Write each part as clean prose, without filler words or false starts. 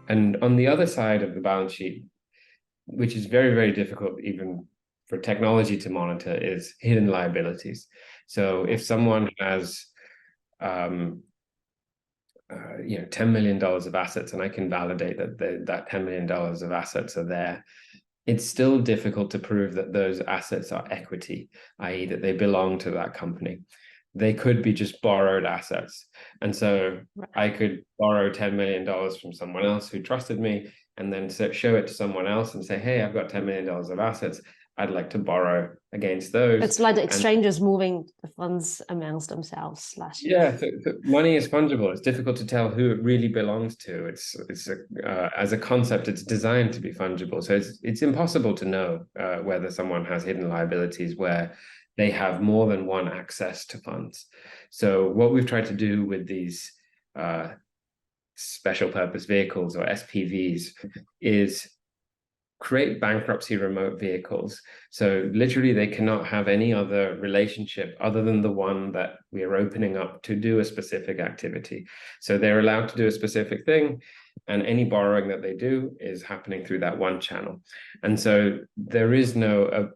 And on the other side of the balance sheet, which is very, very difficult even for technology to monitor, is hidden liabilities. So if someone has $10 million of assets, and I can validate that that $10 million of assets are there, it's still difficult to prove that those assets are equity, i.e. that they belong to that company. They could be just borrowed assets. And so I could borrow $10 million from someone else who trusted me, and then show it to someone else and say, hey, I've got $10 million of assets. I'd like to borrow against those. It's like the exchanges moving the funds amongst themselves. Yeah, so money is fungible. It's difficult to tell who it really belongs to. As a concept, it's designed to be fungible. So it's impossible to know whether someone has hidden liabilities where they have more than one access to funds. So what we've tried to do with these special purpose vehicles, or SPVs, is create bankruptcy remote vehicles. So literally they cannot have any other relationship other than the one that we are opening up to do a specific activity. So they're allowed to do a specific thing, and any borrowing that they do is happening through that one channel. And so there is no,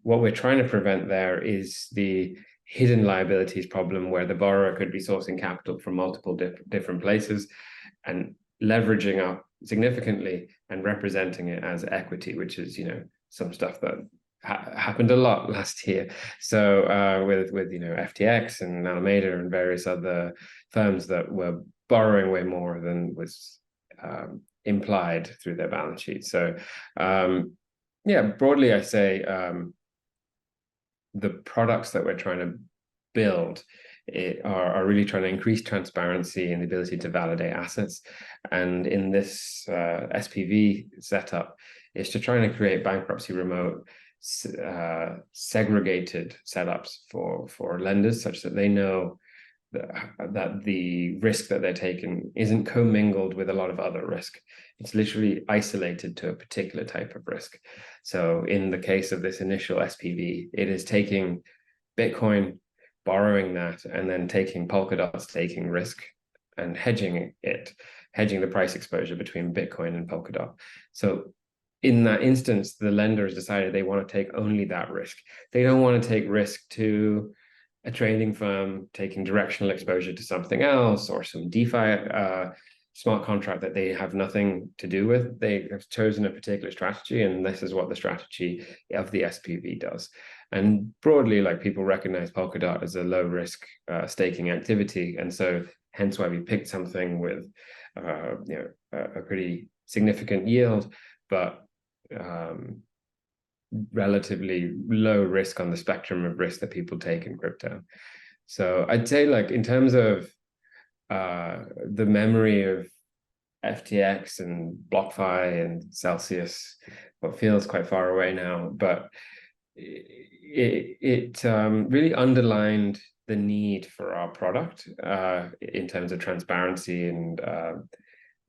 what we're trying to prevent there is the hidden liabilities problem, where the borrower could be sourcing capital from multiple different places and leveraging up significantly and representing it as equity, which is, some stuff that happened a lot last year. So with FTX and Alemada and various other firms that were borrowing way more than was implied through their balance sheet. So broadly, I say the products that we're trying to build are really trying to increase transparency and the ability to validate assets. And in this SPV setup, is to try and create bankruptcy remote segregated setups for lenders, such that they know that the risk that they're taking isn't commingled with a lot of other risk. It's literally isolated to a particular type of risk. So in the case of this initial SPV, it is taking Bitcoin, borrowing that, and then taking Polkadot's staking risk and hedging the price exposure between Bitcoin and Polkadot. So in that instance, the lender has decided they want to take only that risk. They don't want to take risk to a trading firm taking directional exposure to something else, or some DeFi smart contract that they have nothing to do with. They have chosen a particular strategy, and this is what the strategy of the SPV does. And broadly, like, people recognize Polkadot as a low risk staking activity, and so hence why we picked something with a pretty significant yield, but relatively low risk on the spectrum of risk that people take in crypto. So I'd say, like, in terms of the memory of FTX and BlockFi and Celsius, what feels quite far away now, but it really underlined the need for our product in terms of transparency and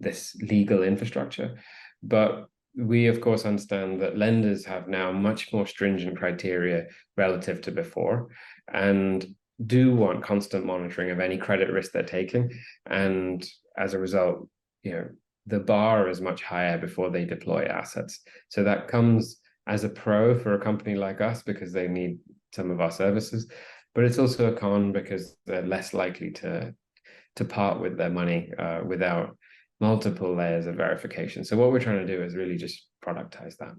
this legal infrastructure. But we, of course, understand that lenders have now much more stringent criteria relative to before, and do want constant monitoring of any credit risk they're taking. And as a result, the bar is much higher before they deploy assets. So that comes as a pro for a company like us, because they need some of our services, but it's also a con because they're less likely to part with their money without multiple layers of verification. So what we're trying to do is really just productize that.